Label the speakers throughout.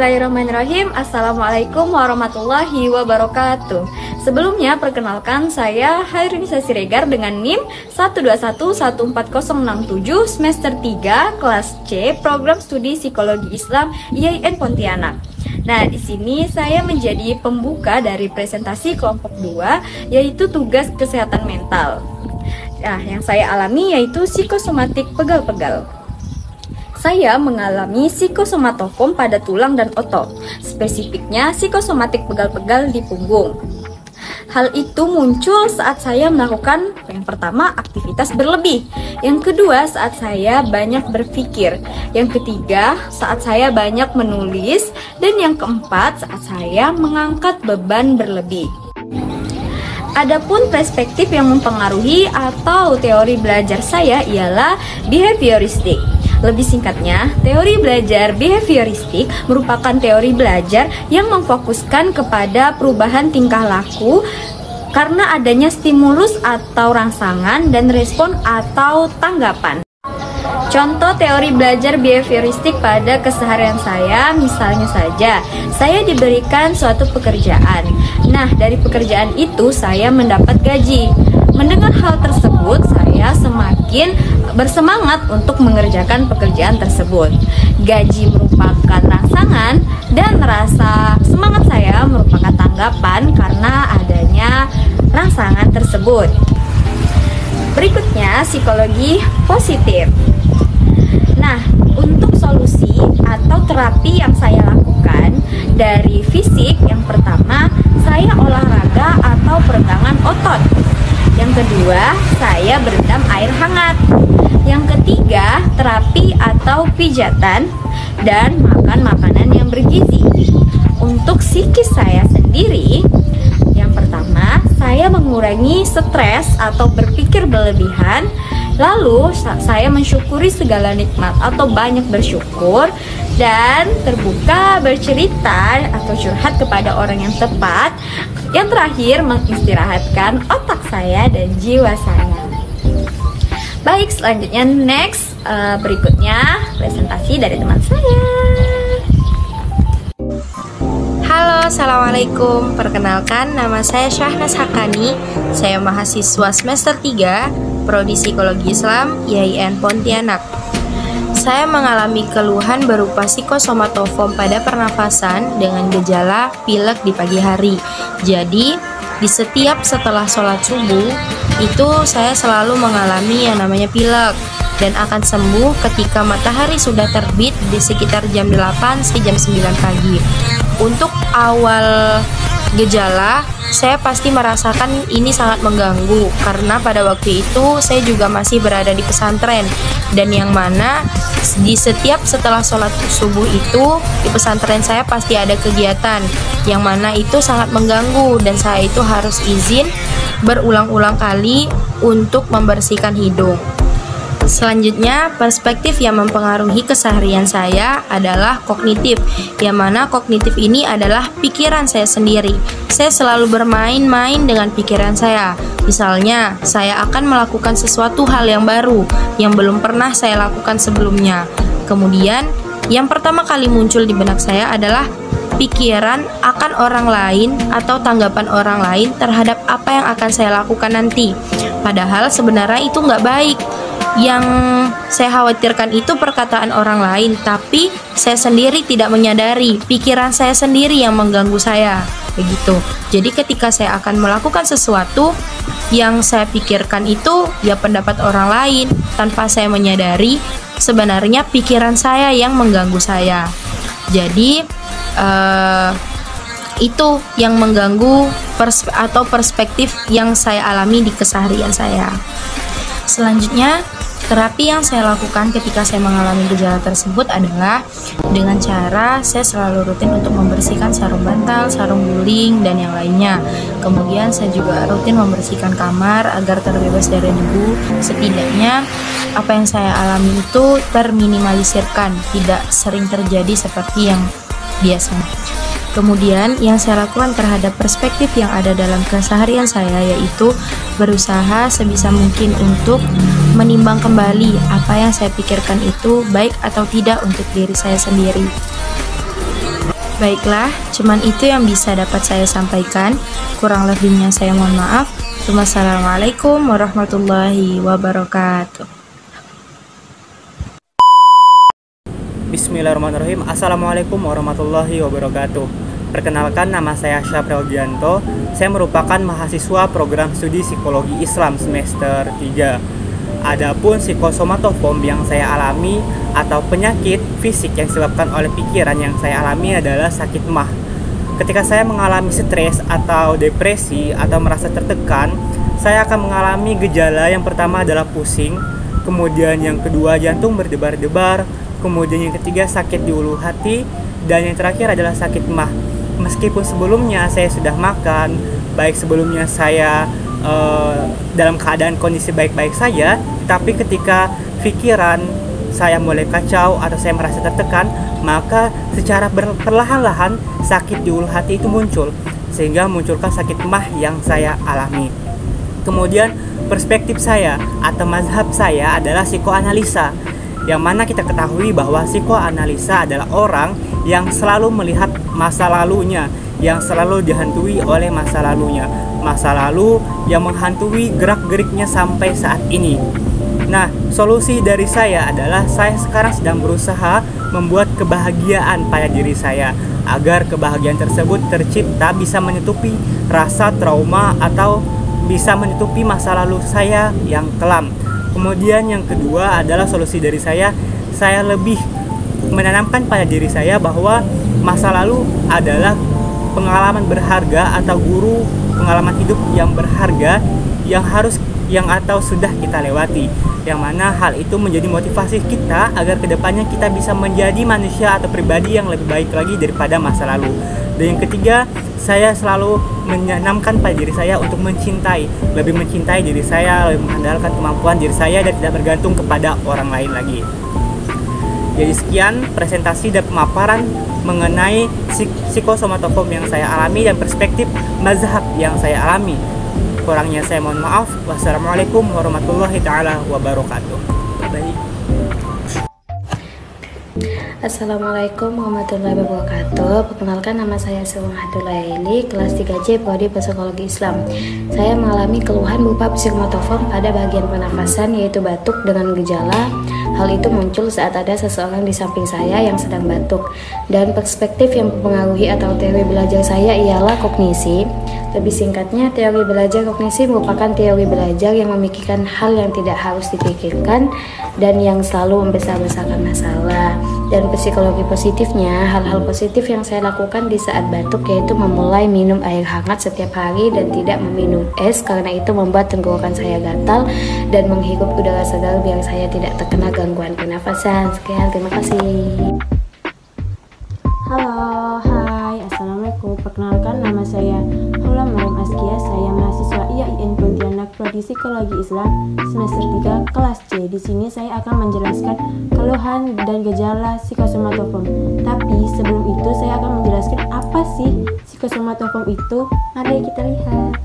Speaker 1: Bismillahirrahmanirrahim. Assalamualaikum warahmatullahi wabarakatuh. Sebelumnya perkenalkan saya Hairunisa Siregar dengan NIM 1211407 semester 3 kelas C Program Studi Psikologi Islam IAIN Pontianak. Nah, di sini saya menjadi pembuka dari presentasi kelompok 2 yaitu tugas kesehatan mental. Nah, yang saya alami yaitu psikosomatik pegal-pegal. Saya mengalami psikosomatoform pada tulang dan otot, spesifiknya psikosomatik pegal-pegal di punggung. Hal itu muncul saat saya melakukan yang pertama aktivitas berlebih, yang kedua saat saya banyak berpikir, yang ketiga saat saya banyak menulis, dan yang keempat saat saya mengangkat beban berlebih. Adapun perspektif yang mempengaruhi atau teori belajar saya ialah behavioristik. Lebih singkatnya, teori belajar behavioristik merupakan teori belajar yang memfokuskan kepada perubahan tingkah laku karena adanya stimulus atau rangsangan dan respon atau tanggapan. Contoh teori belajar behavioristik pada keseharian saya, misalnya saja, saya diberikan suatu pekerjaan. Nah, dari pekerjaan itu saya mendapat gaji. Mendengar hal tersebut, saya semakin bersemangat untuk mengerjakan pekerjaan tersebut. Gaji merupakan rangsangan dan rasa semangat saya merupakan tanggapan karena adanya rangsangan tersebut. Berikutnya, psikologi positif. Nah, untuk solusi atau terapi yang saya lakukan dari fisik, yang pertama, saya olahraga atau peregangan otot. Yang kedua, saya berendam air hangat. Yang ketiga, terapi atau pijatan dan makan makanan yang bergizi. Untuk psikis saya sendiri, yang pertama, saya mengurangi stres atau berpikir berlebihan. Lalu, saya mensyukuri segala nikmat atau banyak bersyukur dan terbuka bercerita atau curhat kepada orang yang tepat. Yang terakhir, mengistirahatkan otak saya dan jiwa saya. Baik, selanjutnya berikutnya presentasi dari teman saya.
Speaker 2: Halo, assalamualaikum. Perkenalkan, nama saya Syahnas Hakani. Saya mahasiswa semester 3 Prodi Psikologi Islam IAIN Pontianak. Saya mengalami keluhan berupa psikosomatoform pada pernafasan dengan gejala pilek di pagi hari. Jadi, di setiap setelah sholat subuh, itu saya selalu mengalami yang namanya pilek dan akan sembuh ketika matahari sudah terbit di sekitar jam 8 sampai jam 9 pagi. Untuk awal gejala, saya pasti merasakan ini sangat mengganggu karena pada waktu itu saya juga masih berada di pesantren, dan yang mana di setiap setelah sholat subuh itu di pesantren saya pasti ada kegiatan yang mana itu sangat mengganggu dan saya itu harus izin berulang-ulang kali untuk membersihkan hidung. Selanjutnya, perspektif yang mempengaruhi keseharian saya adalah kognitif, yang mana kognitif ini adalah pikiran saya sendiri. Saya selalu bermain-main dengan pikiran saya. Misalnya, saya akan melakukan sesuatu hal yang baru yang belum pernah saya lakukan sebelumnya. Kemudian, yang pertama kali muncul di benak saya adalah pikiran akan orang lain atau tanggapan orang lain terhadap apa yang akan saya lakukan nanti. Padahal sebenarnya itu nggak baik. Yang saya khawatirkan itu perkataan orang lain, tapi saya sendiri tidak menyadari, pikiran saya sendiri yang mengganggu saya, begitu. Jadi ketika saya akan melakukan sesuatu, yang saya pikirkan itu ya pendapat orang lain, tanpa saya menyadari sebenarnya pikiran saya yang mengganggu saya. Jadi itu yang mengganggu perspektif yang saya alami di keseharian saya. Selanjutnya, terapi yang saya lakukan ketika saya mengalami gejala tersebut adalah dengan cara saya selalu rutin untuk membersihkan sarung bantal, sarung guling, dan yang lainnya. Kemudian saya juga rutin membersihkan kamar agar terbebas dari debu. Setidaknya apa yang saya alami itu terminimalisirkan, tidak sering terjadi seperti yang biasa. Kemudian yang saya lakukan terhadap perspektif yang ada dalam keseharian saya yaitu berusaha sebisa mungkin untuk menimbang kembali apa yang saya pikirkan itu baik atau tidak untuk diri saya sendiri. Baiklah, cuman itu yang bisa dapat saya sampaikan. Kurang lebihnya saya mohon maaf. Wassalamualaikum warahmatullahi wabarakatuh.
Speaker 3: Bismillahirrahmanirrahim. Assalamualaikum warahmatullahi wabarakatuh. Perkenalkan, nama saya Syafril Gianto. Saya merupakan mahasiswa program studi psikologi Islam semester 3. Adapun psikosomatofobia yang saya alami atau penyakit fisik yang disebabkan oleh pikiran yang saya alami adalah sakit mah. Ketika saya mengalami stres atau depresi atau merasa tertekan, saya akan mengalami gejala yang pertama adalah pusing, kemudian yang kedua jantung berdebar-debar, kemudian yang ketiga sakit di ulu hati, dan yang terakhir adalah sakit mah. Meskipun sebelumnya saya sudah makan, baik sebelumnya saya dalam keadaan kondisi baik-baik saja, tapi ketika pikiran saya mulai kacau atau saya merasa tertekan, maka secara perlahan-lahan sakit di ulu hati itu muncul, sehingga munculkan sakit mah yang saya alami. Kemudian perspektif saya atau mazhab saya adalah psikoanalisa, yang mana kita ketahui bahwa psikoanalisa adalah orang yang selalu melihat masa lalunya, yang selalu dihantui oleh masa lalunya, masa lalu yang menghantui gerak-geriknya sampai saat ini. Nah, solusi dari saya adalah saya sekarang sedang berusaha membuat kebahagiaan pada diri saya, agar kebahagiaan tersebut tercipta bisa menutupi rasa trauma atau bisa menutupi masa lalu saya yang kelam. Kemudian yang kedua adalah solusi dari saya lebih menanamkan pada diri saya bahwa masa lalu adalah pengalaman berharga atau guru pengalaman hidup yang berharga yang atau sudah kita lewati, yang mana hal itu menjadi motivasi kita agar kedepannya kita bisa menjadi manusia atau pribadi yang lebih baik lagi daripada masa lalu. Dan yang ketiga, saya selalu menanamkan pada diri saya untuk lebih mencintai diri saya, lebih mengandalkan kemampuan diri saya dan tidak bergantung kepada orang lain lagi. Jadi sekian presentasi dan pemaparan mengenai psikosomatofobia yang saya alami dan perspektif mazhab yang saya alami. Kurangnya saya mohon maaf. Wassalamualaikum warahmatullahi taala wabarakatuh. Baik.
Speaker 4: Assalamualaikum warahmatullahi wabarakatuh. Perkenalkan, nama saya Sulung Hatulaili, kelas 3C Prodi Psikologi Islam. Saya mengalami keluhan berupa psikosomatofobia pada bagian pernafasan, yaitu batuk dengan gejala. Hal itu muncul saat ada seseorang di samping saya yang sedang batuk. Dan perspektif yang mempengaruhi atau teori belajar saya ialah kognisi. Lebih singkatnya, teori belajar kognisi merupakan teori belajar yang memikirkan hal yang tidak harus dipikirkan dan yang selalu membesar-besarkan masalah. Dan psikologi positifnya, hal-hal positif yang saya lakukan di saat batuk yaitu memulai minum air hangat setiap hari dan tidak meminum es, karena itu membuat tenggorokan saya gatal, dan menghirup udara segar biar saya tidak terkena gangguan pernafasan. Sekian, terima kasih.
Speaker 5: Halo, hai, assalamualaikum. Perkenalkan, nama saya Haula Maryam Askia. Saya mahasiswa IAIN Pontianak Prodi Psikologi Islam semester 3 kelas C. Di sini saya akan menjelaskan keluhan dan gejala psikosomatofobia. Tapi sebelum itu saya akan menjelaskan apa sih psikosomatofobia itu. Mari kita lihat.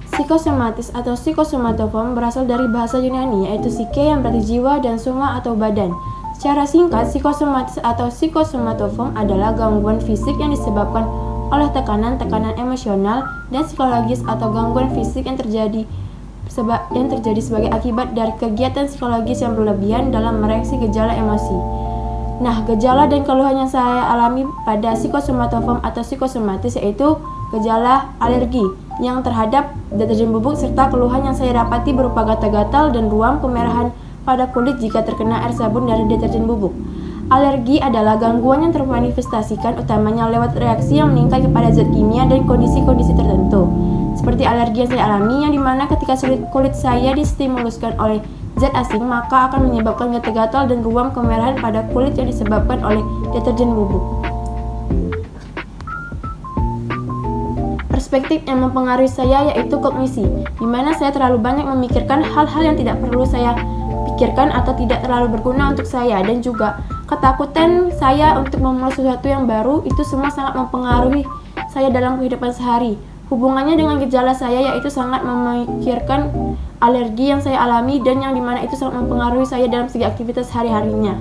Speaker 5: Psikosomatis atau psikosomatofobia berasal dari bahasa Yunani, yaitu psike yang berarti jiwa dan soma atau badan. Secara singkat, psikosomatis atau psikosomatofobia adalah gangguan fisik yang disebabkan oleh tekanan emosional dan psikologis atau gangguan fisik yang terjadi sebagai akibat dari kegiatan psikologis yang berlebihan dalam mereaksi gejala emosi. Nah, gejala dan keluhan yang saya alami pada psikosomatofobia atau psikosomatis yaitu gejala alergi yang terhadap deterjen bubuk, serta keluhan yang saya dapati berupa gatal-gatal dan ruam kemerahan pada kulit jika terkena air sabun dari deterjen bubuk. Alergi adalah gangguan yang termanifestasikan utamanya lewat reaksi yang meningkat kepada zat kimia dan kondisi-kondisi tertentu. Seperti alergi yang saya alami, yang dimana ketika kulit saya distimuluskan oleh zat asing, maka akan menyebabkan gatal-gatal dan ruam kemerahan pada kulit yang disebabkan oleh deterjen bubuk. Perspektif yang mempengaruhi saya yaitu kognisi, di mana saya terlalu banyak memikirkan hal-hal yang tidak perlu saya pikirkan atau tidak terlalu berguna untuk saya, dan juga ketakutan saya untuk memulai sesuatu yang baru. Itu semua sangat mempengaruhi saya dalam kehidupan sehari. Hubungannya dengan gejala saya yaitu sangat memikirkan alergi yang saya alami, dan yang dimana itu sangat mempengaruhi saya dalam segi aktivitas hari-harinya.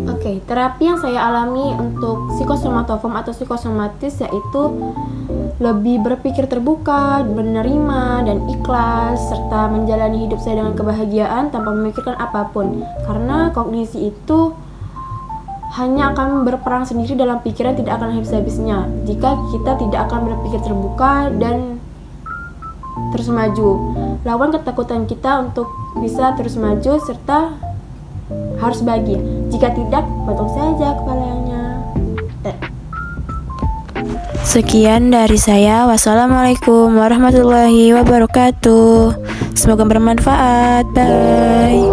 Speaker 5: Oke, terapi yang saya alami untuk psikosomatoform atau psikosomatis yaitu lebih berpikir terbuka, menerima, dan ikhlas, serta menjalani hidup saya dengan kebahagiaan tanpa memikirkan apapun. Karena kognisi itu hanya akan berperang sendiri dalam pikiran, tidak akan habis-habisnya jika kita tidak akan berpikir terbuka dan terus maju. Lawan ketakutan kita untuk bisa terus maju serta harus bahagia. Jika tidak, potong saja kepalanya.
Speaker 6: Sekian dari saya. Wassalamualaikum warahmatullahi wabarakatuh. Semoga bermanfaat. Bye.